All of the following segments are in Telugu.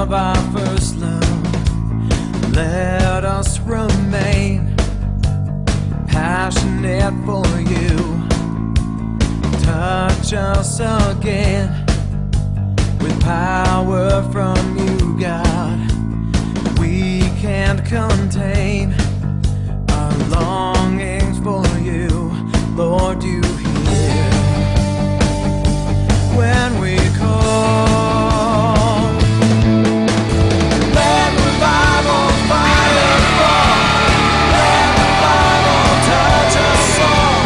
of our first love, let us remain passionate for you. Touch us again with power from you, God. We can't contain our longings for you. Lord, you hear when we call. Let revival fire fall. Let revival touch us all.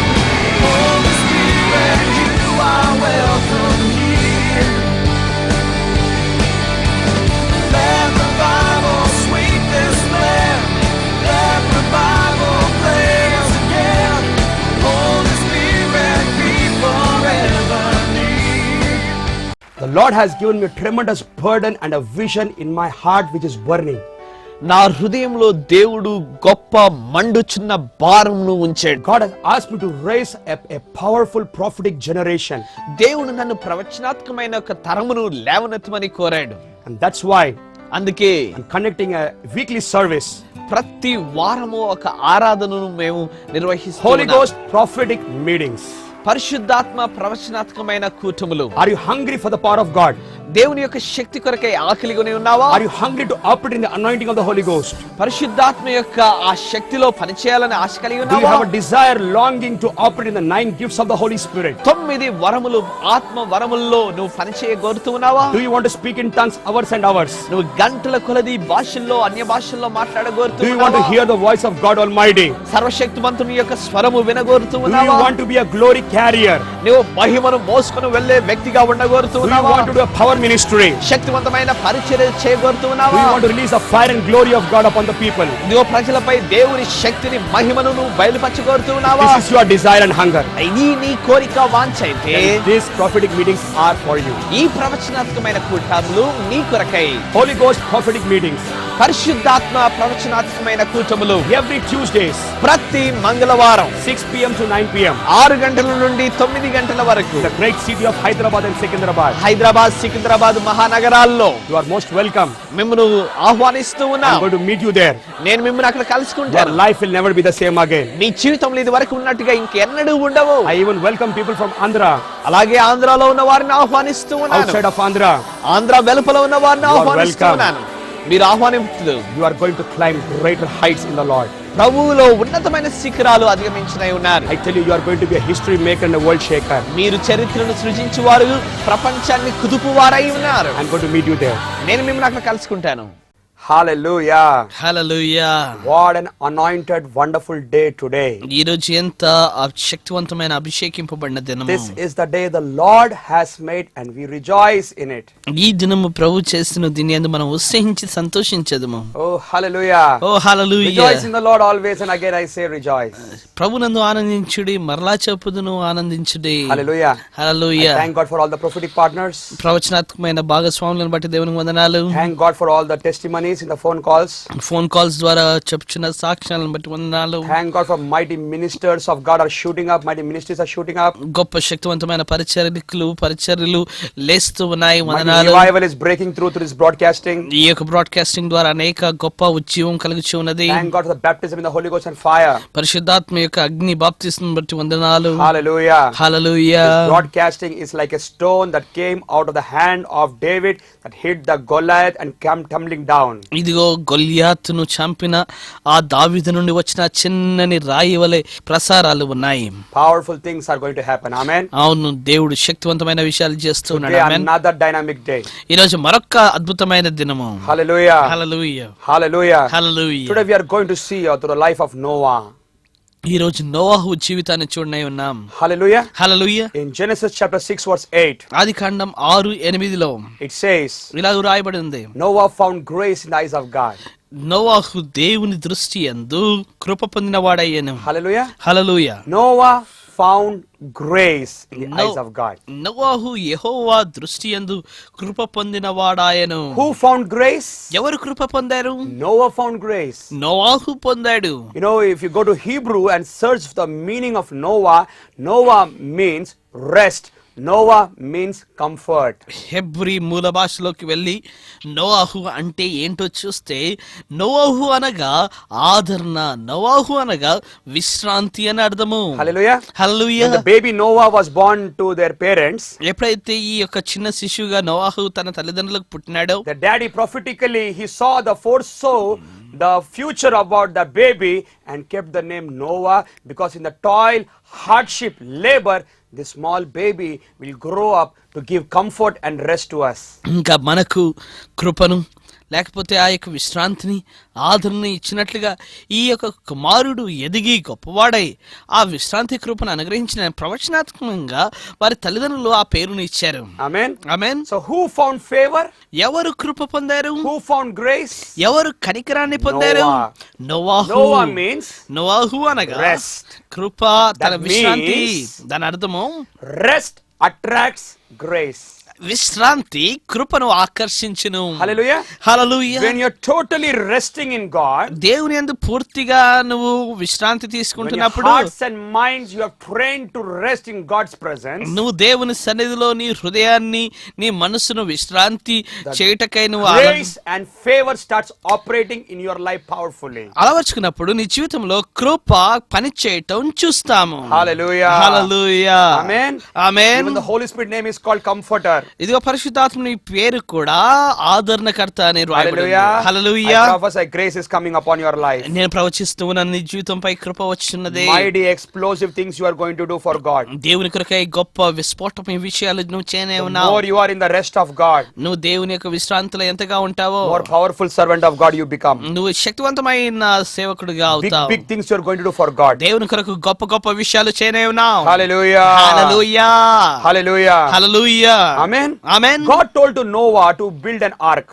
Holy Spirit, you are welcome here. Let revival sweep this land. Let revival blaze again. Holy Spirit, be forever near. The Lord has given me a tremendous burden and a vision in my heart which is burning. నా హృదయంలో దేవుడు గొప్ప మండుచున్న భారమును ఉంచాడు. God has asked me to raise a powerful prophetic generation. దేవుడు నన్ను ప్రవచనాత్మకమైన ఒక తరమును లేవనెత్తమని కోరాడు. And that's why అందుకే I'm conducting a weekly service. ప్రతి వారము ఒక ఆరాధనను మేము Holy నిర్వహిస్తున్నాము. Ghost prophetic meetings. పరిశుద్ధాత్మ ప్రవచనాత్మకమైన కూటములు. Are you hungry for the power of God? దేవుని యొక్క శక్తి కొరకై ఆకలిగొని ఉన్నావా? Are you hungry to operate in the anointing of the Holy Ghost? పరిశుద్ధాత్మ యొక్క ఆ శక్తిలో పనిచేయాలని ఆశ కలిగి Do you ఉన్నావా? have a desire, longing to operate in the 9 gifts of the Holy Spirit? 9 వరములు ఆత్మ వరముల్లో నువ్వు పనిచేయగోరుతూ ఉన్నావా? Do you want to speak in tongues hours and hours? నువ్వు గంటల కొలది భాషల్లో అన్య భాషల్లో మాట్లాడగోరుతూ Do you want to ఉన్నావా? hear the voice of God Almighty? సర్వశక్తిమంతుని యొక్క స్వరము వినగోరుతూ Do you ఉన్నావా? want to be a glory carrier? నువ్వు మహిమను మోసుకొని వెళ్ళే వ్యక్తిగా ఉండగోరుతూ Do you ఉన్నావా? want to do a power ministry? శక్తివంతమైన పరిచర్య చేయగోరుతూ Do ఉన్నావా? you want to release the fire and glory of God upon the people? నువ్వు ప్రజలపై దేవుని శక్తిని మహిమను నువ్వు బయలుపరచగోరుతూ ఉన్నావా? This is your desire and hunger. ఇది నీ కోరిక వాంఛ అయితే And these prophetic meetings are for you. ఈ ప్రవచనాత్మకమైన కూటములు నీ కొరకై. Holy Ghost prophetic meetings పరిశుద్ధాత్మ ప్రవచనాత్మకమైన కూటములు every Tuesdays, ప్రతి మంగళవారం 6 p.m. to 9 p.m. 6 గంటల నుండి 9 గంటల వరకు The great city of Hyderabad and Secunderabad. Hyderabad Secunderabad మహానగరాల్లో You are most welcome. మిమ్మల్ని ఆహ్వానిస్తూ ఉన్నా. I'm going to meet you there. నేను మిమ్మల్ని అక్కడ Your కలుసుకుంటాను. life will never be the same again. నీ జీవితంలో ఇది వరకు ఉన్నట్టుగా ఇంకెన్నడూ ఉండవు. I even welcome people from Andhra, అలాగే ఆంధ్రాలో ఉన్న వారిని ఆహ్వానిస్తూ ఉన్నాను. outside of Andhra. ఆంధ్ర వెలుపల ఉన్న వారిని You are ఆహ్వానిస్తూ welcome. ఉన్నాను. మీరు ఆహ్వానితులు. You are going to climb greater heights in the Lord. ప్రభువులో ఉన్నతమైన శిఖరాలు అధిగమించినై ఉన్నారు. I tell you, you are going to be a history maker and a world shaker. మీరు చరిత్రను సృజించువారు, ప్రపంచాన్ని కుదుపువారై ఉన్నారు. I'm going to meet you there. నేను మిమ్మల్ని అక్కడ కలుసుకుంటాను. Hallelujah. Hallelujah. What an anointed, wonderful day today. ఈ రోజు ఎంత శక్తివంతమైన అభిషేకింపబడిన దినము. This is the day the Lord has made and we rejoice in it. ఈ దినము ప్రభు చేసిన దీని యందు మనం ఉత్సహించి సంతోషించదము. Oh, hallelujah. Oh hallelujah. Rejoice in the Lord always, and again I say rejoice. ప్రభునందు ఆనందించుడి, మరలా చెప్పుదును ఆనందించుడి. Hallelujah. Hallelujah. Thank God for all the prophetic partners. ప్రవచనాత్మకమైన భాగస్వాములను బట్టి దేవునికి వందనాలు. Thank God for all the testimonies in the phone calls. Phone calls ద్వారా చెప్పుచున్న సాక్ష్యాలను బట్టి వందనాలు. Thank God for mighty ministers of God are shooting up, mighty ministries are shooting up. గొప్ప శక్తివంతమైన పరిచర్యలు లేస్తూ ఉన్నాయి. Mighty వందనాలు. revival is breaking through this broadcasting. ఈ యొక్క బ్రాడ్కాస్టింగ్ ద్వారా అనేక గొప్ప ఉజ్జీవం కలుగుచూ ఉన్నది. Thank God for the baptism in the Holy Ghost and fire. పరిశుద్ధాత్మ యొక్క అగ్ని బాప్తిస్మం బట్టి వందనాలు. Hallelujah. Hallelujah. This broadcasting is like a stone that came out of the hand of David that hit the Goliath and came tumbling down. ఇదిగో గొల్యాతును చంపిన ఆ దావీదు నుండి వచ్చిన చిన్నని రాయి వలె ప్రసారాలు ఉన్నాయి. Powerful things are going to happen. Amen. అవును, దేవుడు శక్తివంతమైన విషయాలు చేస్తూ ఉన్నాడు. Today ఆమేన్. another dynamic day. ఈ రోజు మరొక అద్భుతమైన దినము. Hallelujah. Hallelujah. Hallelujah. Hallelujah. Today we are going to see through the life of Noah. ఈ రోజు నోవహు జీవితాన్ని చూడనే ఉన్నాం. Hallelujah. Hallelujah. In Genesis chapter 6 verse 8. Adikandam 6:8లో It says, ఇలా రాయబడి ఉంది. Noah found grace in the eyes of God. నోవహు దేవుని దృష్టి యందు కృప పొందినవాడయ్యెను. Hallelujah. Hallelujah. Noah found grace in the eyes of God. నోవహు యెహోవా దృష్టి యందు కృప పొందినవాడాయెను. Who found grace? ఎవరు కృప పొందారు? Noah found grace. నోవహు పొందాడు. You know, if you go to Hebrew and search the meaning of Noah, Noah means rest, Noah means comfort. Hebrew మూల భాషలోకి వెళ్ళి నోవాహు అంటే ఏంటో చూస్తే నోవాహు అనగా ఆదరణ, నోవాహు అనగా విశ్రాంతి అని అర్థము. Hallelujah. Hallelujah. When the baby Noah was born to their parents, ఎప్పుడైతే ఈ యొక్క చిన్న శిశువుగా నోవాహు తన తల్లిదండ్రులకు పుట్టినాడో, the daddy prophetically he saw the foresaw the future about the baby and kept the name Noah, because in the toil, hardship, labor, this small baby will grow up to give comfort and rest to us. ఇంకా మనకు కృపను లేకపోతే ఆ యొక్క విశ్రాంతిని ఆదరణ ఇచ్చినట్లుగా ఈ యొక్క కుమారుడు ఎదిగి గొప్పవాడై ఆ విశ్రాంతి కృపను అనుగ్రహించిన ప్రవచనాత్మకంగా వారి తల్లిదండ్రులు ఆ పేరును ఇచ్చారు. Amen. Amen. So who found favor? ఎవరు కృప పొందారు? Who found grace? ఎవరు కనికరాన్ని పొందారు? Noah. నోవాహు. Noah means నోవాహు అనగా rest. కృప, తన That విశ్రాంతి. means దాని అర్థము rest attracts grace. విశ్రాంతి కృపను ఆకర్షించును. Hallelujah. Hallelujah. When you're totally resting in God, దేవుని యందు పూర్తిగా నువ్వు విశ్రాంతి when your తీసుకుంటున్నప్పుడు hearts and minds you are trained to rest in God's presence, నువ్వు దేవుని సన్నిధిలో నీ హృదయాన్ని, నీ మనసును విశ్రాంతి చేయుటకై నువ్వు grace and favor starts operating in your life powerfully. అలవర్చుకున్నప్పుడు నీ జీవితంలో కృప పని చేయటం చూస్తాము. Hallelujah. Hallelujah. Amen. Amen. Even the Holy Spirit name is called Comforter. ఇదిగో పరిశుద్ధాత్మని పేరు కూడా ఆదరణకర్త అని రాయబడింది. Hallelujah. Hallelujah. I prophesy grace is coming upon your life. నేను ప్రవచిస్తూ ఉన్నాను, నీ జీవితంపై కృప వచ్చున్నది. Mighty explosive things you are going to do for God. దేవుని కొరకై గొప్ప విస్ఫోటమైన విషయాలు నువ్వు చేయనే The ఉన్నావు. more you are in the rest of God, నువ్వు దేవుని యొక్క విశ్రాంతిలో ఎంతగా ఉంటావో more powerful servant of God you become. నువ్వు శక్తివంతమైన సేవకుడిగా Big అవుతావు. big things you are going to do for God. దేవుని కొరకు గొప్ప గొప్ప విషయాలు చేయనే ఉన్నావు. Hallelujah. Hallelujah. Hallelujah. Hallelujah. Amen. Amen. God told to Noah to build an ark.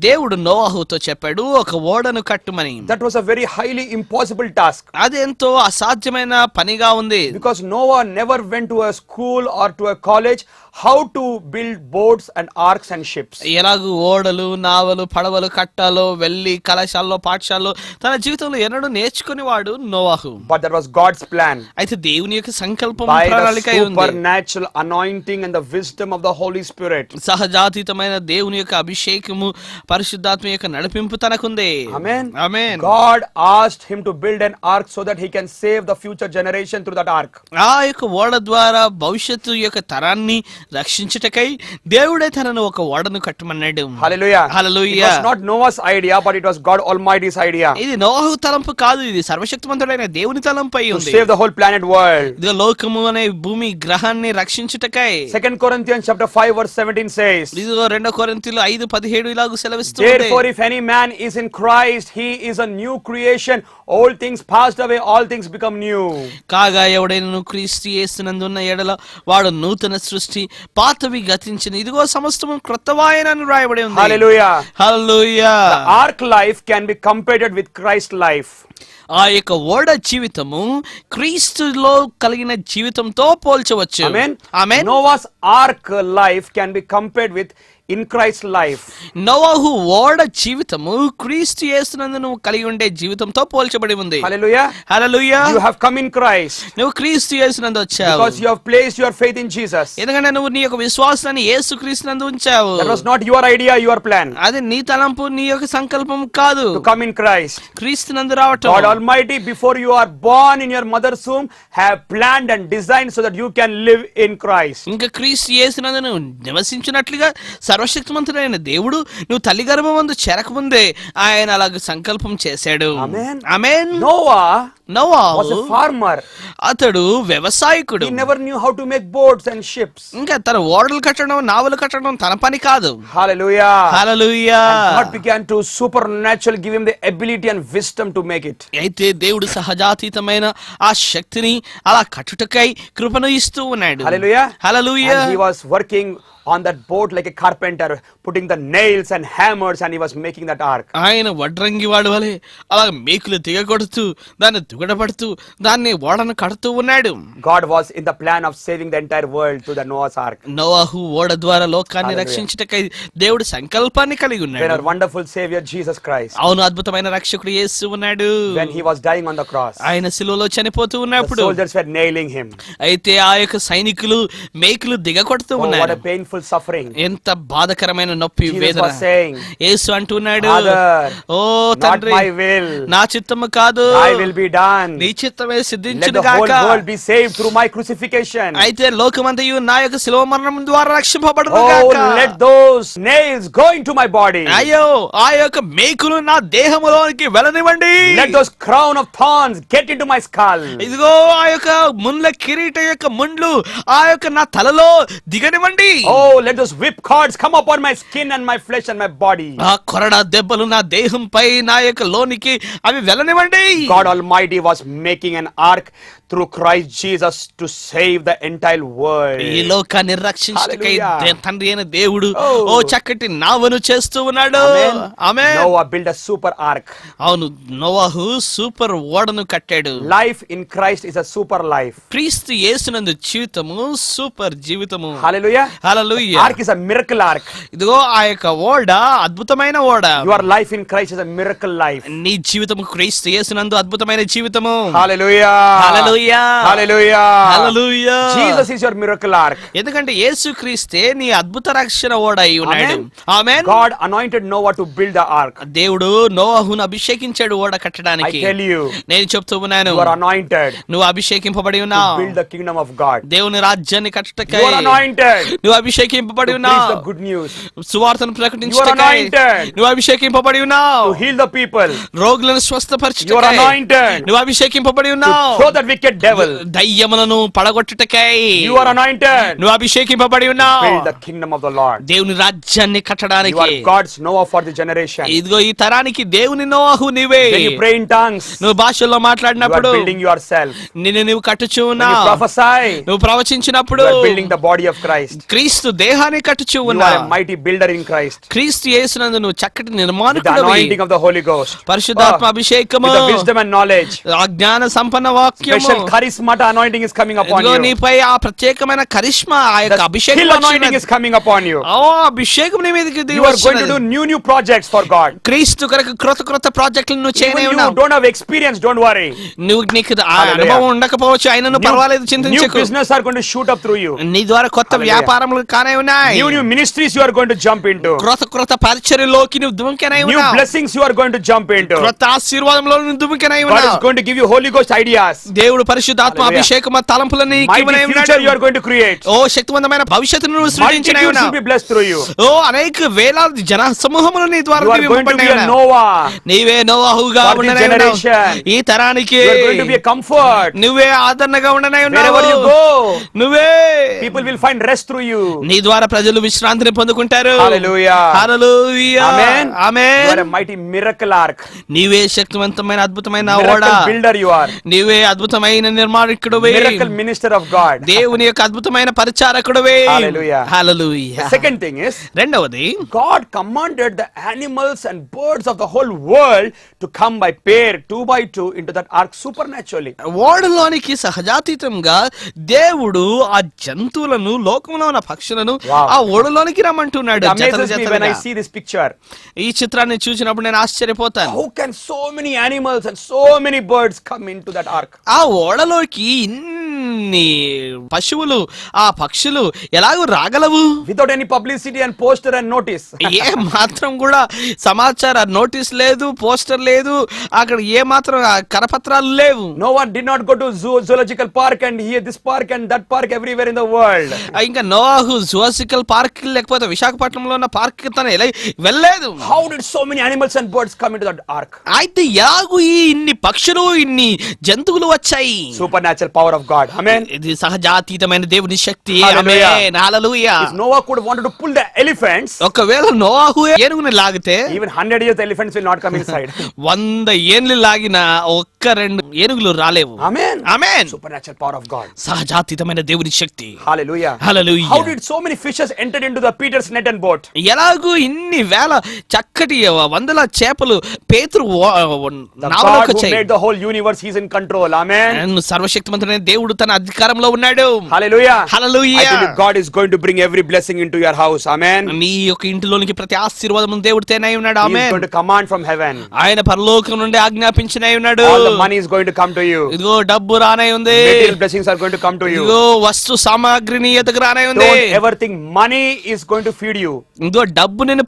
దేవుడు నోవాహుతో చెప్పాడు ఒక ఓడను కట్టుమని. That was a very highly impossible task, అది ఎంతో అసాధ్యమైన పనిగా ఉంది. because Noah never went to a school or to a college how to build boats and arks and ships. ఎలాగూ ఓడలు, నావలు, పడవలు కట్టాలో వెళ్ళి కళాశాలలో, పాఠశాలలో తన జీవితంలో ఎన్నడూ నేర్చుకుని వాడు నోవాహు. But that was God's plan. అయితే దేవుని యొక్క సంకల్పం, By the ప్రణాళిక ఉంది. supernatural anointing and the wisdom of the Holy Spirit. సహజాతీతమైన దేవుని యొక్క అభిషేకము, పరిశుద్ధాత్మ యొక్క నడిపింపు తనకుంది. Amen. Amen. God asked him to build an ark so that he can save the future generation through that ark. ఆ యొక్క ఓడ ద్వారా భవిష్యత్తు యొక్క తరాన్ని రక్షించుటకై దేవుడే తనను ఒక ఓడను కట్టమన్నాడు. Hallelujah. Hallelujah. It was not Noah's idea, but it was God Almighty's idea ఇది నోవాహు తలంపు కాదు, ఇది సర్వశక్తిమంతుడైన దేవుని తలంపై to ఉంది. save the whole planet world. ఇది లోకము అనే భూమి గ్రహాన్ని రక్షించుటకై. 2 Corinthians chapter 5 verse 17 says, ఇదిగో 2 కొరింథీయులు 5:17 ఇలాగూ సెలవిస్తుంది. therefore if any man is in Christ, he is a new creation. All things passed away, all things become new. కాగా ఎవడైనను క్రీస్తు యేసునందున్న ఎడల వాడు నూతన సృష్టి, పాతవి గతించిన, ఇదిగో సమస్తము క్రొత్తవాయనని రాయబడి ఉంది. Hallelujah. Hallelujah. The ark life can be compared with Christ life. ఆ యొక్క ఓడ జీవితము క్రీస్తులో కలిగిన జీవితంతో పోల్చవచ్చు. Amen. Amen. Noah's ark life can be compared with in Christ life. నోవాహు ఓడ జీవితము క్రీస్తు యేసునందు నువ్వు కలిగి ఉండే జీవితంతో పోల్చబడి ఉంది. Hallelujah. Hallelujah. You have come in Christ నువ్వు క్రీస్తు యేసునందు వచ్చావు. because you have placed your faith in Jesus. ఎందుకంటే నువ్వు నీ యొక్క విశ్వాసాన్ని యేసుక్రీస్తునందు ఉంచావు. That was not your idea, your plan అది నీ తలంపు, నీ యొక్క సంకల్పం కాదు. to come in Christ. క్రీస్తునందు రావటం. God Almighty, before you are born in your mother's womb, have planned and designed so that you can live in Christ. ఇంకా క్రీస్తు యేసునందు నువ్వు నివసించినట్లుగా సర్వశక్తిమంతుడైన దేవుడు నువ్వు తల్లి గర్భమందు చేరకముందే ఆయన అలాగ సంకల్పం చేశాడు. Amen. Amen. Noah Novahu was a farmer. అతడు వ్యవసాయకుడు. He never knew how to make boats and ships. ఇంకా తన ఓడలు కట్టడం, నావలు కట్టడం తన పని కాదు. Hallelujah. Hallelujah. God began to supernatural give him the ability and wisdom to make it. అయితే దేవుడు సహజాతీతమైన ఆ శక్తిని అలా కట్టుటకై కృపను ఇస్తూ ఉన్నాడు. Hallelujah. Hallelujah. And he was working on that boat like a carpenter, putting the nails and hammers, and he was making that ark. ఆయన వడ్రంగి వాడు వలె అలా మేకులు దిగగొడుతూ దాన్ని దుగడపడుతూ దాన్ని ఓడను కడుతూ ఉన్నాడు. God was in the plan of saving the entire world through the Noah's ark. నోవాహు ఓడ ద్వారా లోకాన్ని Hallelujah. రక్షించుటకై దేవుడు సంకల్పాన్ని కలిగి When ఉన్నాడు. our wonderful Savior Jesus Christ, అవును, అద్భుతమైన రక్షకుడు యేసు ఉన్నాడు. when he was dying on the cross, ఆయన శిలువలో చనిపోతూ the ఉన్నప్పుడు soldiers were nailing him. అయితే ఆ యొక్క సైనికులు మేకులు దిగకొడుతూ Oh, what ఉన్నారు. a painful suffering. ఎంత బాధకరమైన నొప్పి Jesus వేదన. was saying, యేసు అంటున్నాడు, Father, ఓ not తండ్రి, my will, నా చిత్తము కాదు, thy will be done. నీ చిత్తమే Let సిద్ధించును the whole గాక. world be saved through my crucifixion. అయితే లోకమంతయు నా యొక్క శిలువ మరణం ద్వారా రక్షింపబడును Oh, గాక. let those nails go into my body. అయ్యో, ఆ యొక్క మేకులు నా దేహములోనికి వెళ్ళనివ్వండి. Let those crown of thorns get into my skull. ఇదిగో ఆ యొక్క ముండ్ల కిరీట యొక్క ముండ్లు ఆ యొక్క నా తలలో దిగనివ్వండి. Oh, let those whip cords come upon my skin and my flesh and my body. ఆ కొరడా దెబ్బలు నా దేహంపై నా యొక్క లోనికి అవి వెళ్ళనివ్వండి. God Almighty was making an ark through Christ Jesus to save the entire world. ఈ లోకాన్ని రక్షించుటకై Hallelujah. తండ్రి అయిన దేవుడు Oh. ఓ చక్కటి నావను చేస్తూ ఉన్నాడు. Amen. Amen. Noah built a super ark. అవును, నోవాహు సూపర్ ఓడను కట్టాడు. Life in Christ is a super life. క్రీస్తు యేసునందు జీవితము సూపర్ జీవితము. Hallelujah. Hallelujah. Ark is a miracle ark. ఇదిగో ఆ యొక్క ఓడ అద్భుతమైన ఓడ. Your life in Christ is a miracle life. నీ జీవితము క్రీస్తు యేసునందు అద్భుతమైన జీవితము. Hallelujah. Hallelujah. Hallelujah. Hallelujah. Jesus is your miracle ark. ఎందుకంటే యేసు క్రీస్తే నీ అద్భుత రక్షణ ఓడ అయి ఉన్నాడు. Amen. Amen. God anointed Noah to build the ark. దేవుడు నోవాహును అభిషేకించాడు ఓడ I కట్టడానికి. tell you, నేను చెప్తూ ఉన్నాను, you are anointed నువ్వు అభిషేకింపబడి to ఉన్నావు build the kingdom of God. దేవుని రాజ్యాన్ని కట్టటకై. You are anointed నువ్వు అభిషేకింపబడి to preach ఉన్నావు the good news, సువార్తను You are ప్రకటించటకై. anointed నువ్వు అభిషేకింపబడి ఉన్నావు to heal the people, రోగులను You are స్వస్థపరచుటకై. anointed నువ్వు అభిషేకింపబడి to ఉన్నావు throw that wicked devil. దయ్యములను పడగొట్టుటకై. You are anointed నువ్వు అభిషేకింపబడి to ఉన్నావు build the kingdom of the Lord. దేవుని రాజ్యాన్ని You కట్టడానికి. are God's Noah for the generation. ఇదిగో ఈ తరానికి దేవుని నోవాహు నీవే. When you pray in tongues, నువ్వు భాషల్లో you are మాట్లాడినప్పుడు building yourself. నిన్ను నువ్వు కట్టుచూ When you ఉన్నావు. prophesy, నువ్వు ప్రవచించినప్పుడు you are building the body of Christ. క్రీస్తు దేహాన్ని కట్టుచూ You are ఉన్నావు. a mighty builder in Christ. క్రీస్తు యేసునందు నువ్వు చక్కటి With the నిర్మాణకుడివి. anointing of the Holy Ghost. పరిశుద్ధాత్మ With అభిషేకము, the wisdom and knowledge. ఆ జ్ఞాన సంపన్న వాక్యము, Special charisma anointing is coming upon ఇదిగో you. నీపై ఆ ప్రత్యేకమైన కరిష్మా ఆ యొక్క The అభిషేకం skill anointing వచ్చినది. is coming upon you. ఓ అభిషేకం నీ మీదకి దిగి You are going to వచ్చినది. do new projects for God. క్రీస్తు కొరకు క్రొత్త క్రొత్త ప్రాజెక్టులు నువ్వు Even చేయనే you ఉన్నావు. don't have experience, don't worry. నీకు ఆ Hallelujah. అనుభవం ఉండకపోవచ్చు, అయినను పర్వాలేదు, New చింతించకు. business are going to shoot up through you. నీ ద్వారా కొత్త Hallelujah. వ్యాపారములు కానే ఉన్నాయి. New ministries you are going to jump into. క్రొత్త క్రొత్త పరిచర్యలోకి నువ్వు దుముకనై New ఉన్నావు. blessings you are going to jump into. క్రొత్త ఆశీర్వాదంలో నువ్వు దుముకనై God is ఉన్నావు. going to give you Holy Ghost ideas. దేవుడు పరిశుద్ధాత్మ Hallelujah. అభిషేకం తలంపులని Mighty future you are going to create. ఓ శక్తివంతమైన భవిష్యత్తును నువ్వు సృష్టించినై Multitudes ఉన్నావు. will be blessed through you. ఓ అనేక వేలాది జన సమూహములు నీ ద్వారా You are going to దీవింపబడినై be a ఉన్నాయి. Noah. నీవే నోవాహుగా For this ఉండనై ఉన్నావు. generation. ఈ తరానికి You are going to be a comfort. నువ్వే ఆదరణగా ఉండనై ఉన్నావు. Wherever you go, నువ్వే people will find rest through you. నీ ద్వారా ప్రజలు విశ్రాంతిని పొందుకుంటారు. Hallelujah. Hallelujah. Amen. You are amen. a mighty miracle ark. నీవే శక్తివంతమైన అద్భుతమైన ఓడ. Miracle builder you are. నీవే అద్భుతమైన నిర్మాణకుడివే. Miracle minister of God. దేవుని యొక్క అద్భుతమైన పరిచారకుడివే. Hallelujah. Hallelujah. The second thing is, రెండవది, God commanded the animals and birds of the whole world to come by pair, 2 by 2, into that ark supernaturally. ఓడలోనికి సహజాతీతంగా దేవుడు ఆ జంతువులను లోకంలో ఉన్న పక్షులను Wow. ఆ ఓడలోనికి రమ్మంటున్నాడు. It జతలు amazes me when I జతలుగా. see this picture. ఈ చిత్రాన్ని చూసినప్పుడు నేను ఆశ్చర్యపోతాను. How can so many animals and so many birds come into that ark? ఆ ఓడలోకి ఇన్ని పశువులు ఆ పక్షులు ఎలాగో రాగలవు? Without any publicity and poster and notice. ఏ మాత్రం కూడా సమాచార నోటీస్ లేదు, పోస్టర్ లేదు, అక్కడ ఏ మాత్రం కరపత్రాలు లేవు. No one did not go to zoological park and here this park and that park everywhere in the world. ఇంకా నోవాహు జూలాజికల్ పార్క్ లేకపోతే విశాఖపట్నంలో ఉన్న పార్క్ తన ఎలా వెళ్ళలేదు. How did so many animals and birds come into that ark? అయితే ఎలాగూ ఈ ఇన్ని పక్షులు ఇన్ని జంతువులు వచ్చాయి? Supernatural power of God. Amen. ఇది సహజాతీతమైన దేవుని శక్తి. Hallelujah. Amen. Hallelujah. If Noah could wanted to pull the elephants, ఒకవేళ నోవాహు ఏనుగుని లాగితే even 100 years the elephants will not come inside. 100 ఏండ్లు లాగిన ఒక్క రెండు ఏనుగులు రాలేవు. Amen. Amen. Supernatural power of God. సహజాతీతమైన దేవుని శక్తి. Hallelujah. Hallelujah. How did so many fishes enter into the Peter's net and boat? ఎలాగూ ఇన్ని వేల చక్కటి వందల చేపలు పేతురు The నావలోకి God who వచ్చాయి. made the whole universe, He's in control. Amen. సర్వశక్తిమంతుడైన దేవుడు తన అధికారంలో ఉన్నాడు. Hallelujah. Hallelujah. I believe God is going to bring every blessing into your house. Amen. నీ యొక్క ఇంటిలోనికి ప్రతి ఆశీర్వాదం దేవుడు తేనై ఉన్నాడు. He is amen. going to command from heaven. ఆయన పరలోకం నుండి ఆజ్ఞాపించినై ఉన్నాడు. All the money is going to come to you. ఇదిగో డబ్బు రానై ఉంది. Material blessings are going to come to you. ఇదిగో వస్తు సామాగ్రి నీ ఎదుగు రానై ఉంది. Don't ever think money is going to feed you. ఇదిగో డబ్బు నిన్ను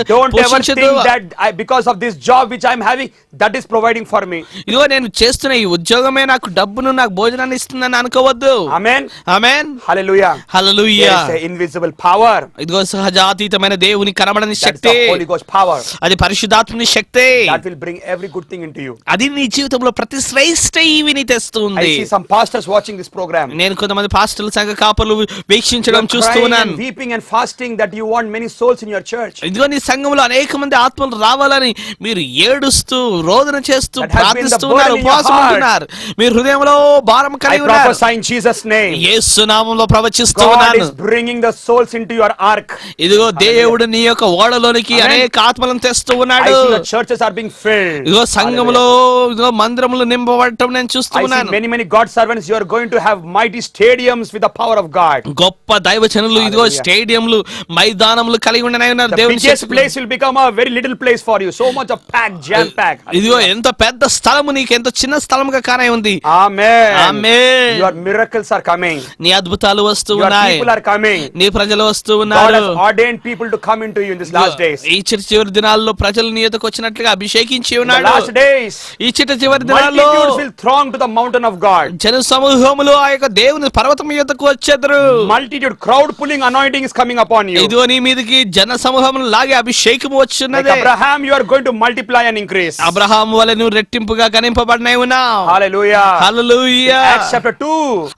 Don't ever think that because of this job which I'm having, that is providing for me. ఇదిగో నేను చేస్తున్న ఈ ఉద్యోగమే నాకు డబ్బును నాకు భోజనాన్ని ఇస్తుందని అనుకోవద్దు. Amen. Amen. Hallelujah. Hallelujah. There is an invisible power. ఇదిగో సహజాతీతమైన దేవుని కనబడని That's Shakti. the Holy Ghost power. అది పరిశుద్ధాత్మని శక్తి. That will bring every good thing into you. అది నీ జీవితంలో ప్రతి శ్రేష్ఠ ఈవిని I తెస్తుంది. see some pastors watching this program. నేను కొంతమంది పాస్టర్లు సంఘ కాపర్లు వీక్షించడం You're చూస్తూ crying ఉన్నాను. and weeping and fasting that you want many souls in your church. ఇదిగో నీ సంఘంలో అనేక మంది ఆత్మలు రావాలని మీరు ఏడుస్తూ రోదన చేస్తూ That has been the ప్రార్థిస్తూ burden ఉన్నారు, in your ఉపవాసం heart. ఉంటున్నారు. మీ హృదయంలో భారం I కలిగి ఉన్నారు. prophesy in Jesus' name. యేసు నామములో ప్రవచిస్తూ God ఉన్నాను. is bringing the souls into your ark. ఇదిగో దేవుడు నీ యొక్క ఓడలోనికి Amen. అనేక ఆత్మలను తెస్తూ I ఉన్నాడు. see the churches are being filled. ఇదిగో సంఘములో ఇదిగో మందిరములు నింపబడటం నేను చూస్తూ I see ఉన్నాను. many God servants. You are going to have mighty stadiums with the power of God. గొప్ప దైవజనులు ఇదిగో Hallelujah. స్టేడియంలు మైదానములు కలిగి ఉండనే ఉన్నారు. The దేవుని biggest Shakti. place will become a very little place for you. So much of packed, jam packed. ఇదిగో ఎంత పెద్ద స్థలము నీకు ఎంత చిన్న స్థలముగా కానే ఉంది. Amen. Amen. Your miracles are coming. నీ అద్భుతాలు వస్తూ Your ఉన్నాయి. people are coming. నీ ప్రజలు వస్తూ God ఉన్నారు. has ordained people to come into you in this last days. ఈ చివరి దినాల్లో ప్రజలు నీ యొద్దకు వచ్చినట్లుగా అభిషేకించి In the ఉన్నాడు. last days, ఈ చివరి దినాల్లో multitudes will throng to the mountain of God. జన సమూహములు ఆ యొక్క దేవుని పర్వతం యొద్దకు వచ్చేదరు. Multitude, crowd pulling anointing is coming upon you. ఇదిగో నీ మీదకి జన సమూహములు లాగే అభిషేకము Like వచ్చున్నది. Abraham, you are going to multiply and increase. Abraham వలె నువ్వు రెట్టింపుగా గణింపబడినై ఉన్నావు. Hallelujah. హల్లెలూయా. Acts chapter 2,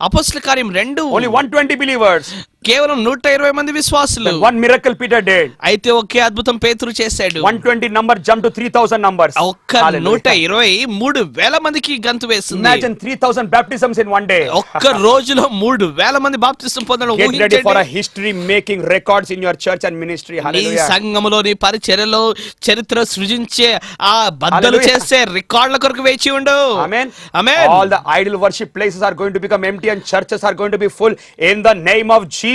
అపొస్తలుల కార్యం 2 only 120 believers. కేవలం 120 మంది విశ్వాసులు. One miracle Peter did. అయితే ఒకే అద్భుతం పేతురు చేశాడు. 120 number jumped to 3,000 numbers. ఒక్క Hallelujah. 120,000 మందికి గంతు వేసింది. Imagine 3,000 baptisms in one day. ఒక్క రోజులో 3,000 మంది బాప్తిసం పొందడం Get ready for a ఊహించండి. history making records in your church and ministry. నీ Hallelujah. సంఘములో నీ పరిచర్యలో చరిత్ర సృజించే ఆ బద్దలు Hallelujah. చేసే రికార్డుల కొరకు వేచి ఉండు. Amen. Amen. All the idol worship places are going to become empty and churches are going to be full in the name of Jesus.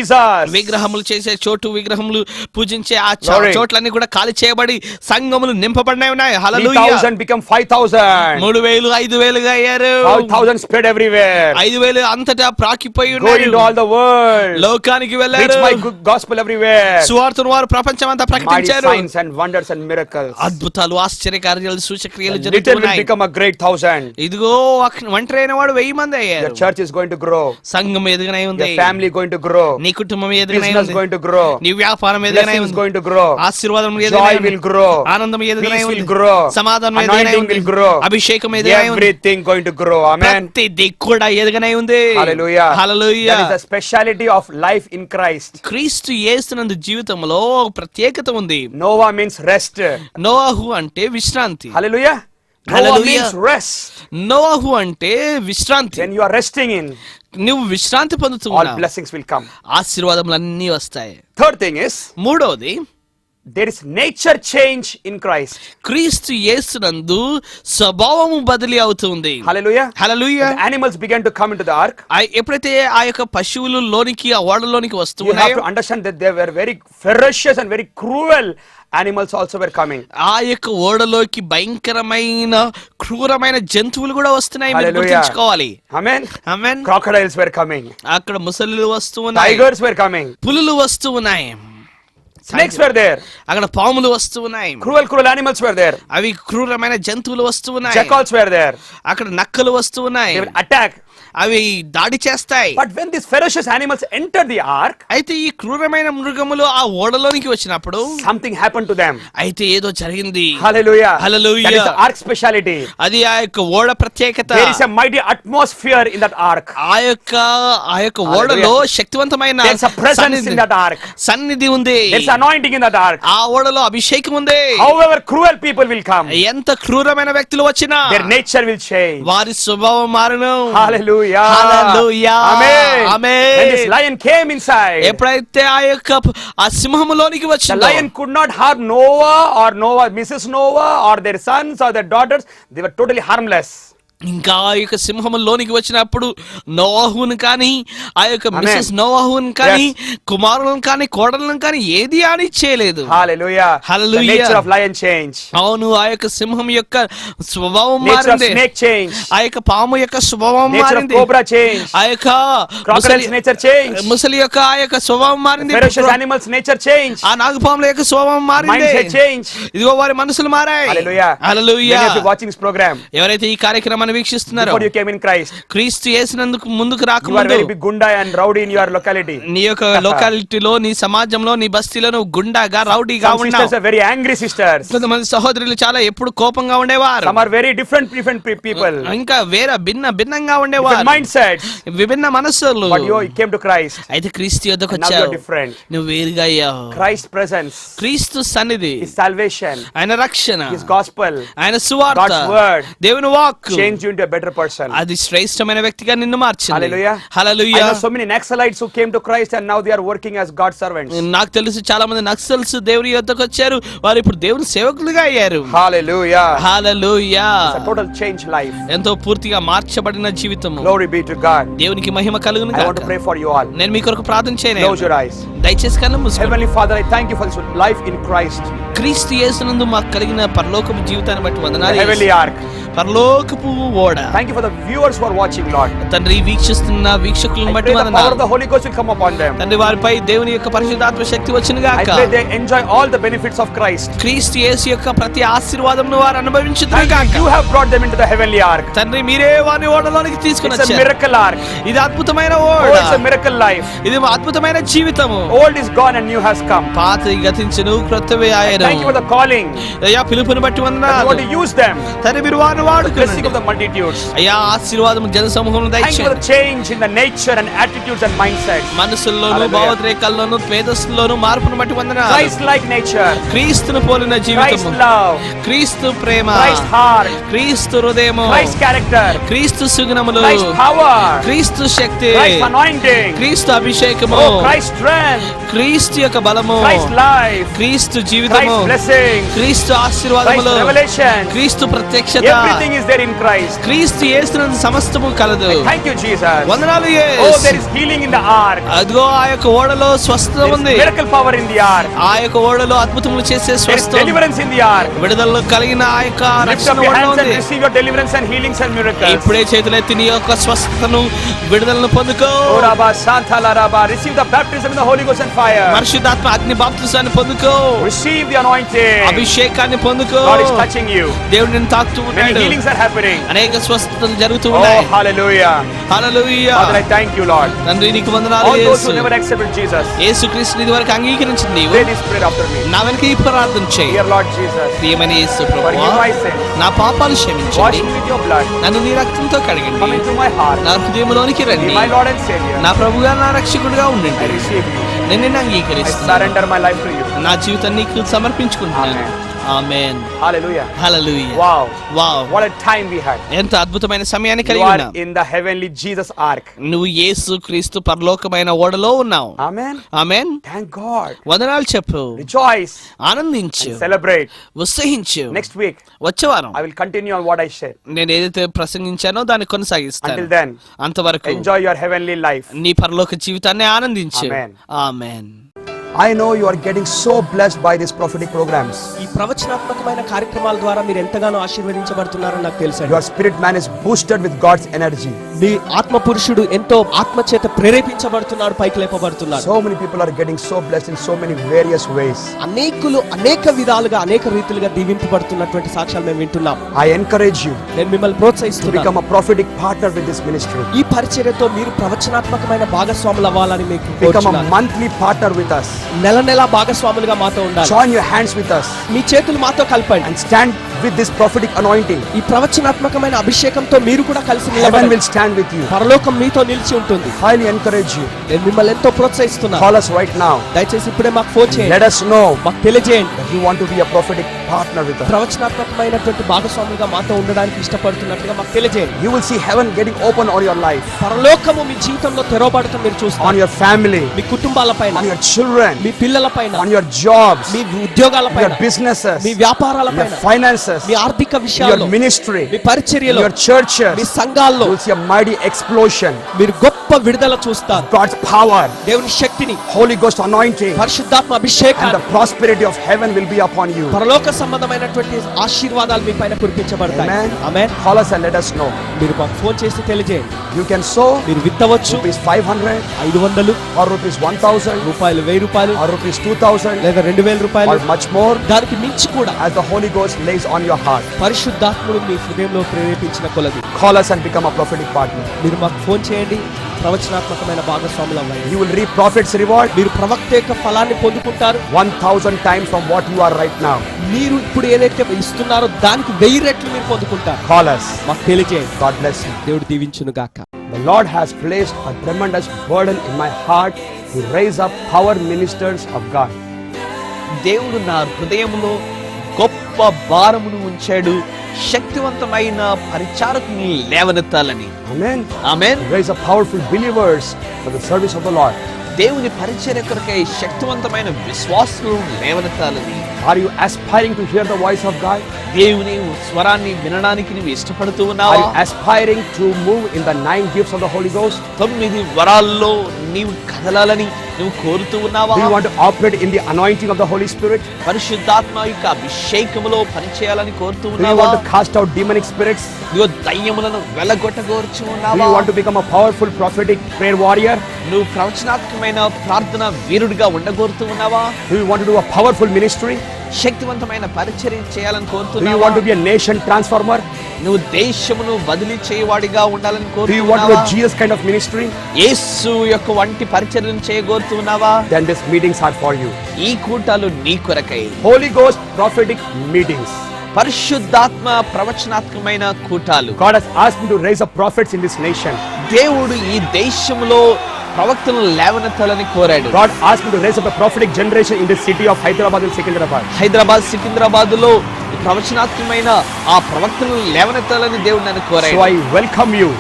విగ్రహములు చేసే చోటు విగ్రహములు పూజించే ఆ Glory. చోట్లన్నీ కూడా ఖాళీ చేయబడి సంఘములు నింపబడినై ఉన్నాయి. హల్లెలూయా. 3,000 become 5,000. 3,000 5,000 అయ్యారు. 5,000 spread everywhere. 5,000 అంతటా ప్రాకిపోయి Go ఉన్నారు. into all the world. లోకానికి Preach వెళ్ళారు. my good gospel everywhere. సువార్తను వారు ప్రపంచమంతా Mighty ప్రకటించారు. signs and wonders and miracles. అద్భుతాలు ఆశ్చర్యకార్యాలు సూచక్రియలు Little will జరుగుతున్నాయి. become a great 1,000. ఇదిగో ఒంటరైన వాడు 1000 మంది అయ్యారు. Your church is going to grow. సంఘం ఎదుగునై ఉంది. Your family going to grow. నీ కుటుంబం ఎదుగునై Business ఉంది. going to grow. నీ వ్యాపారం ఎదుగునై Blessings ఉంది. going to grow. ఆశీర్వాదం Joy ఎదుగునై will ఉంది. grow. ఆనందం ఎదుగునై Peace will ఉంది. grow. సమాధానం ఎదుగునై Anointing ఉంది. will grow. అభిషేకం ఎదుగునై ఉంది. Everything going to grow. Amen. ప్రతిదీ కూడా ఎదుగునై ఉంది. Hallelujah. Hallelujah. That is the speciality of life in Christ. క్రీస్తు యేసునందు జీవితంలో ఒక ప్రత్యేకత ఉంది. Noah means rest. నోవాహు అంటే విశ్రాంతి. Hallelujah. Noah Hallelujah. means rest. నోవాహు అంటే విశ్రాంతి. When you are resting in, నువ్వు విశ్రాంతి all పొందుతున్నావు. blessings will come. ఆశీర్వాదములన్నీ వస్తాయి. Third thing is, మూడోది there is nature change in Christ. క్రీస్తు యేసునందు స్వభావము బదిలీ అవుతుంది. Hallelujah. Hallelujah. The animals began to come into the ark. ఎప్పుడైతే ఆ యొక్క పశువులు లోనికి ఆ ఓడలోనికి You have వస్తున్నాయో to understand that they were very ferocious and very cruel animals also were coming. ఆ యొక్క ఓడలోకి భయంకరమైన క్రూరమైన జంతువులు కూడా వస్తున్నాయి. మీరు Hallelujah. గుర్తుంచుకోవాలి. Amen. Amen. Crocodiles were coming. అక్కడ ముసలిలు వస్తూ ఉన్నాయి. Tigers were coming. పులులు వస్తూ ఉన్నాయి. Snakes were there. అక్కడ పాములు వస్తూ ఉన్నాయి. Cruel animals were there. అవి క్రూరమైన జంతువులు వస్తూ ఉన్నాయి. Jackals were there. అక్కడ నక్కలు వస్తూ ఉన్నాయి. They will attack. అవి దాడి చేస్తాయి. But when these ferocious animals entered the ark, అయితే ఈ క్రూరమైన మృగములు ఆ ఓడలోనికి వచ్చినప్పుడు something happened to them. అయితే ఏదో జరిగింది. Hallelujah. Hallelujah. That is the ark speciality. అది ఆ యొక్క ఓడ ప్రత్యేకత. There is a mighty atmosphere in that ark. ఆ యొక్క ఓడలో శక్తివంతమైన There's a presence in that ark. సన్నిధి ఉంది. There's anointing in that ark. ఆ ఓడలో అభిషేకం ఉంది. However cruel people will come, ఎంత క్రూరమైన వ్యక్తులు వచ్చినా their nature will change. వారి స్వభావం మారును. Hallelujah. Hallelujah. Amen. Amen. When this lion came inside, ఎప్పుడైతే ఆ యొక్క ఆ సింహములోనికి the వచ్చిందో lion could not harm Noah or Mrs. Noah or their sons or their daughters. They were totally harmless. ఇంకా ఆ యొక్క సింహములోనికి వచ్చినప్పుడు నోవాహును కానీ ఆ యొక్క మిసెస్ నోవాహును కానీ కుమారులను కానీ కోడలను కానీ ఏది అని చేయలేదు. Hallelujah. Hallelujah. The nature of lion change. అవును, ఆ యొక్క సింహం యొక్క స్వభావం Nature of మారింది. snake change. ఆ యొక్క పాము యొక్క స్వభావం Nature of మారింది. cobra change. ఆ యొక్క Crocodile's nature change. ముసలి యొక్క ఆ యొక్క స్వభావం మారింది. Ferocious animals' nature change. ఆ నాగుపాముల యొక్క స్వభావం మారింది. Mindset change. ఇదిగో వారి మనసులు మారాయి. Hallelujah. Hallelujah. Many of you watching this program, ఎవరైతే ఈ కార్యక్రమాన్ని వీక్షిస్తున్నారో before you came in Christ, క్రీస్తు యేసునందుకు ముందుకు you are రాకముందు very big gunda and rowdy in your locality. నీ యొక్క లొకాలిటీలో, నీ సమాజంలో, నీ బస్తీలో నువ్వు గుండాగా రౌడీగా Some ఉన్నావు. sisters are very angry sisters. కొంతమంది సహోదరులు చాలా ఎప్పుడు కోపంగా ఉండేవారు. Some are very different people. ఇంకా వేరే భిన్నంగా Different ఉండేవారు. mindsets. విభిన్న మనస్సులు. But you came to Christ. అయితే క్రీస్తు యొద్దకు Now you వచ్చావు. are different. నువ్వు వేరుగా అయ్యావు. Christ's presence, క్రీస్తు సన్నిధి, His salvation, ఆయన రక్షణ, His gospel, ఆయన సువార్త, God's word, దేవుని వాక్కు change you into a better person. అది శ్రేష్టమైన వ్యక్తిగా నిన్ను మార్చింది. Hallelujah. I hallelujah. know so many Naxalites who came to Christ and now they are working as God's servants. నాకు తెలుసు చాలా మంది నక్సల్స్ దేవుని యొద్దకు వచ్చారు. వారు ఇప్పుడు దేవుని సేవకులుగా అయ్యారు. Hallelujah. Hallelujah. It's a total change life. ఎంతో పూర్తిగా మార్చబడిన జీవితము. Glory be to God. దేవునికి మహిమ కలుగును I want గాక. to pray for you all. నేను మీ కొరకు ప్రార్థన చేయను. Close your eyes. దయచేసి కళ్ళు మూసుకోండి. Heavenly Father, I thank you for this life in Christ. క్రీస్తు యేసునందు మాకు కలిగిన పరలోకపు జీవితాన్ని బట్టి The వందనాలు. heavenly ark. పరలోకపు ఓడ. Thank you for the viewers who are watching, Lord. తండ్రి, వీక్షిస్తున్న వీక్షకులను I బట్టి pray the power of వందనాలు. the Holy Ghost will come upon them. తండ్రి, వారిపై దేవుని యొక్క పరిశుద్ధాత్మ శక్తి వచ్చును I గాక. pray they enjoy all the benefits of Christ. క్రీస్తు యేసు యొక్క ప్రతి ఆశీర్వాదమును వారు అనుభవించుదురు Thank గాక. you. You have brought them into the heavenly ark. తండ్రి, మీరే వారిని ఓడలోనికి తీసుకుని It's a వచ్చారు. miracle ark. ఇది అద్భుతమైన Oh, ఓడ. it's a miracle life. ఇది అద్భుతమైన జీవితము. Old is gone and new has come. పాతవి గతించును, క్రొత్తవి ఆయను. Thank you for the calling. అయ్యా, పిలుపుని బట్టి That you వందనాలు. want to use them. తండ్రి, మీరు వారిని The blessing వాడుకోండి. of the multitudes. అయ్యా, ఆశీర్వాదం జన సమూహం Thank you for దయచేయండి. the change in the nature and attitudes and mindsets. మనసుల్లోను, Hallelujah. భావోద్రేకాల్లోను, మేధస్సులోను మార్పును బట్టి వందనాలు. Christ-like nature. క్రీస్తును పోలిన Christ జీవితము, love. క్రీస్తు ప్రేమ, Christ heart. క్రీస్తు హృదయము, Christ character. క్రీస్తు సుగుణములు, Christ power. క్రీస్తు శక్తి, Christ anointing. క్రీస్తు అభిషేకము, Oh, Christ strength. క్రీస్తు యొక్క బలము, Christ life. క్రీస్తు జీవితము, Christ blessing. క్రీస్తు Christ ఆశీర్వాదములు, revelation. క్రీస్తు ప్రత్యక్షత, Everything is there in Christ. క్రీస్తు యేసునందు సమస్తము కలదు. Thank you, Jesus. వందనాలు Oh, Yesu. there is healing in the ark. అదిగో ఆ యొక్క ఓడలో స్వస్థత There is ఉంది. miracle power in the ark. ఆ యొక్క ఓడలో అద్భుతములు చేసే There is స్వస్థత, deliverance in the ark. విడుదలలో కలిగిన ఆ యొక్క Lift రక్షణ up your ఓడలో hands and ఉంది. receive your deliverance and healings and miracles. ఇప్పుడే చేతులెత్తి నీ యొక్క స్వస్థతను, విడుదలను పొందుకో. Oh, Rabba, Santa, La, Rabba. Receive the baptism in the Holy Ghost and fire. పరిశుద్ధాత్మ అగ్ని బాప్తిసాన్ని పొందుకో. Receive the anointing. అభిషేకాన్ని పొందుకో. God is touching you. దేవుడు నిన్ను తాకుతూ Many ఉన్నాడు. healings are happening. అనేక స్వస్థతలు జరుగుతూ Oh, ఉన్నాయి. hallelujah. Hallelujah. Father, I thank you, Lord. తండ్రి, నీకు వందనాలు All those Yesu. who never accepted Jesus, యేసుక్రీస్తుని ఇదివరకు అంగీకరించింది నీవు. pray this prayer after me. నా వెనక ఈ ప్రార్థన చేయి. Dear Lord Jesus, ప్రియమైన యేసు ప్రభువా, forgive my sins. నా పాపాలు Wash క్షమించండి. me with your blood. నన్ను నీ రక్తంతో కడగండి. Come into my heart. నా హృదయంలోనికి Be రండి. my Lord and Savior. నా ప్రభుగా, నా రక్షకుడిగా I ఉండండి. receive you. నేను నిన్ను I అంగీకరిస్తాను. surrender my life to you. నా జీవితాన్ని నీకు సమర్పించుకుంటున్నాను. ఆమేన్. Hallelujah. Hallelujah. Wow. Wow. What a time we had. ఎంత అద్భుతమైన సమయాన్ని You కలిగి are ఉన్నావు. in the heavenly Jesus ark. నువ్వు యేసు క్రీస్తు పరలోకమైన ఓడలో ఉన్నావు. Amen. ఆమేన్. Thank God. వందనాలు చెప్పు. Rejoice. ఆనందించు. Celebrate. ఉత్సహించు. Next week, వచ్చే వారం I will continue on what I said. నేను ఏదైతే ప్రసంగించానో దాన్ని కొనసాగిస్తాను. Until then, అంతవరకు enjoy your heavenly life. నీ పరలోక జీవితాన్ని ఆనందించు. Amen. Amen. I know you are getting so blessed by these prophetic programs. ఈ ప్రవచనాత్మకమైన కార్యక్రమాల ద్వారా మీరు ఎంతగానో ఆశీర్వదించబడుతున్నారని నాకు తెలుసు. Your spirit man is boosted with God's energy. మీ ఆత్మ పురుషుడు ఎంతో ఆత్మచేత ప్రేరేపించబడుతున్నాడు, పైకి లేపబడుతున్నాడు. So many people are getting so blessed in so many various ways. అనేకులు అనేక విధాలుగా అనేక రీతులుగా దీవింపబడుతున్నటువంటి సాక్ష్యాలు మేము వింటున్నాం. I encourage you నేను మిమ్మల్ని to ప్రోత్సహిస్తున్నాను. become a prophetic partner with this ministry. ఈ పరిచర్యతో మీరు ప్రవచనాత్మకమైన భాగస్వాములు అవ్వాలని మీకు Become a కోరుచున్నాను. monthly partner with us. నెల నెల భాగస్వాములుగా మాతో ఉండాలి. Join your hands with us మీ చేతులు మాతో కలపండి. and stand with this prophetic anointing. ఈ ప్రవచనాత్మకమైన అభిషేకంతో మీరు కూడా కలిసి Heaven నిలబడండి. will stand with you. పరలోకం మీతో నిలిచి ఉంటుంది. Highly encourage you. నేను మిమ్మల్ని ఎంతో ప్రోత్సహిస్తున్నాను. Call us right now. దయచేసి ఇప్పుడే మాకు ఫోన్ చేయండి. Let us know మాకు తెలియజేయండి. that you want to be a prophetic partner with us. ప్రవచనాత్మకమైనటువంటి భాగస్వాములుగా మాతో ఉండడానికి ఇష్టపడుతున్నట్లుగా మాకు తెలియజేయండి. You will see heaven getting open on your life, పరలోకము మీ జీవితంలో తెరవబడటం మీరు on చూస్తారు. your family, me కుటుంబాలపైన, on your children, me పిల్లలపైన, on your jobs, me ఉద్యోగాలపైన, your businesses, me your వ్యాపారాలపైన, finances, మీ ఆర్థిక your విషయాల్లో, ministry, మీ పరిచర్యలో, your churches. మీ సంఘాల్లో You will see a mighty explosion. మీరు గొప్ప విడుదల చూస్తారు. God's power, దేవుని శక్తిని, Holy Ghost anointing, పరిశుద్ధాత్మ and అభిషేకాన్ని, the prosperity of heaven will be upon you. పరలోక సంబంధమైనటువంటి ఆశీర్వాదాలు మీ పైన కురిపించబడతాయి. Amen. Amen. Call us and let us know. మీరు మాకు ఫోన్ చేసి తెలియజేయండి. You can sow మీరు విత్తవచ్చు. rupees 500 500 or rupees 1000 రూపాయలు, 1000 రూపాయలు or rupees 2000 లేదా 2000 రూపాయలు, or much more దానికి మించి కూడా as the Holy Ghost lays on your heart. పరిశుద్ధాత్ముడు మీ హృదయంలో ప్రేరేపించిన కొలది Call us and become a prophetic partner. మీరు మాకు ఫోన్ చేయండి. ప్రవచనాత్మకమైన భాగస్వాములు అవ్వండి. You will reap prophet's reward మీరు ప్రవక్త యొక్క ఫలాన్ని పొందుకుంటారు. 1000 times from what you are right now. మీరు ఇప్పుడు ఏదైతే ఇస్తున్నారో దానికి 1000 రెట్లు మీరు పొందుకుంటారు. Call us. మాకు తెలియజేయండి. God bless you. దేవుడు దీవించును గాక. The Lord has placed a tremendous burden in my heart to raise up power ministers of God. దేవుడు నా హృదయంలో గొప్ప భారమును ఉంచాడు, శక్తివంతమైన పరిచారకుని లేవనెత్తాలని. Amen. Amen. Raise up powerful believers for the service of the Lord. దేవుని పరిచర్య కొరకై శక్తివంతమైన విశ్వాసులను లేవనెత్తాలని. Are you aspiring to hear the voice of God? దేవుని స్వరాన్ని వినడానికి నువ్వు ఇష్టపడుతూ Are ఉన్నావా? you aspiring to move in the 9 gifts of the Holy Ghost? 9 వరాల్లో నీవు కదలాలని నువ్వు కోరుతూ ఉన్నావా? Do you want to operate in the anointing of the Holy Spirit? పరిశుద్ధాత్మ యొక్క అభిషేకములో పనిచేయాలని కోరుతూ Do you ఉన్నావా? want to cast out demonic spirits? నువ్వు దయ్యములను వెలగొట్టగోర్చు Do ఉన్నావా? you want to become a powerful prophetic prayer warrior? నువ్వు ప్రవచనాత్మకమైన ప్రార్థన వీరుడిగా ఉండగోరుతూ ఉన్నావా? Do you want to do a powerful ministry? శక్తివంతమైన పరిచర్య చేయాలని Do you కోరుతున్నావా? want to be a nation transformer? నువ్వు దేశమును బదిలీ చేయవాడిగా ఉండాలని Do you want to do కోరుతున్నావా? a Jesus kind of ministry? యేసు యొక్క వంటి పరిచర్యను చేయగోరుతున్నావా? Then these meetings are for you. ఈ కూటాలు నీ కొరకై. Holy Ghost prophetic meetings. పరిశుద్ధాత్మ ప్రవచనాత్మకమైన కూటాలు. God has asked me to raise up prophets in this nation. దేవుడు ఈ దేశంలో ప్రవక్తలను లేవనెత్తాలని కోరాడు. God asked me to raise up a prophetic generation in the city of Hyderabad and Secunderabad. Hyderabad, సికింద్రాబాద్లో ప్రవచనాత్మకమైన ఆ ప్రవక్తలను లేవనెత్తాలని దేవుడు నన్ను So కోరాడు. I welcome you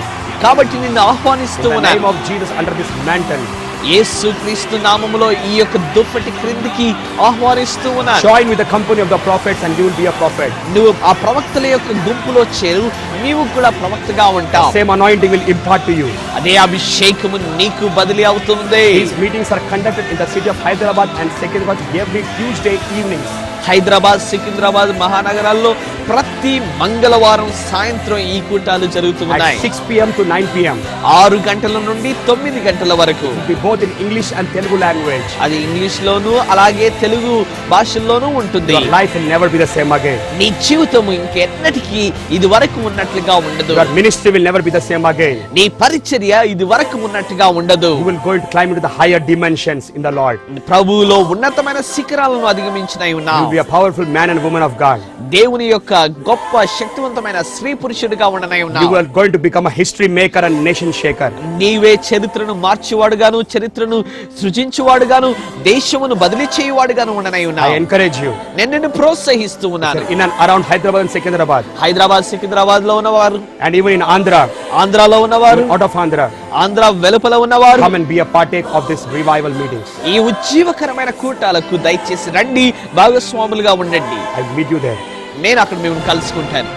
కాబట్టి నిన్ను ఆహ్వానిస్తూ in the name ఉన్నాను. of Jesus under this mantle. యేసు క్రీస్తు నామములో ఈ యొక్క దుప్పటి క్రిందికి ఆహ్వానిస్తూ ఉన్నాను. Join with the company of the prophets and you will be a prophet. నువ్వు ఆ ప్రవక్తల యొక్క గుంపులో చేరు, నీవు కూడా ప్రవక్తగా ఉంటావు. Same anointing will impart to you. అదే అభిషేకము నీకు బదిలీ అవుతుంది. These meetings are conducted in the city of Hyderabad and Secunderabad every Tuesday evenings. Hyderabad, Secunderabad మహానగరాల్లో ప్రతి మంగళవారం సాయంత్రం ఈ కూటాలు At జరుగుతున్నాయి. 6 p.m. to 9 p.m. 6 గంటల నుండి 9 గంటల వరకు. It will be both in English and Telugu language. అది ఇంగ్లీష్ లోను అలాగే తెలుగు భాషల్లోనూ ఉంటుంది. Your life will never be the same again. నీ జీవితం ఇంకెన్నటికీ ఇది వరకు ఉన్నట్లుగా ఉండదు. Your ministry will never be the same again. నీ పరిచర్య ఇది వరకు ఉన్నట్టుగా ఉండదు. You will go to climb into the higher dimensions in the Lord. ప్రభువులో ఉన్నతమైన శిఖరాలను అధిగమించినై You ఉన్నావు. will be a powerful man and woman of God. దేవుని యొక్క గొప్ప శక్తివంతమైన స్త్రీ పురుషుడిగా ఉండనై You ఉన్నావు. are going to become a history maker and nation shaker. నీవే చరిత్రను మార్చేవాడుగాను, చరిత్రను సృజించువాడుగాను, దేశమును బదిలీ చేయువాడుగాను ఉండనై I ఉన్నావు. encourage you. నేను నిన్ను ప్రోత్సహిస్తూ ఉన్నాను. In and around Hyderabad and Secunderabad Hyderabad, Secunderabad లో ఉన్నవారు, and even in Andhra, ఆంధ్రాలో ఉన్నవారు, out of Andhra, ఆంధ్ర వెలుపల ఉన్నవారు come and be a partake of this revival meetings. ఈ ఉజ్జీవకరమైన కూటాలకు దయచేసి రండి, భాగస్వాములుగా ఉండండి. I'll meet you there. నేను అక్కడ మిమ్మల్ని కలుసుకుంటాను.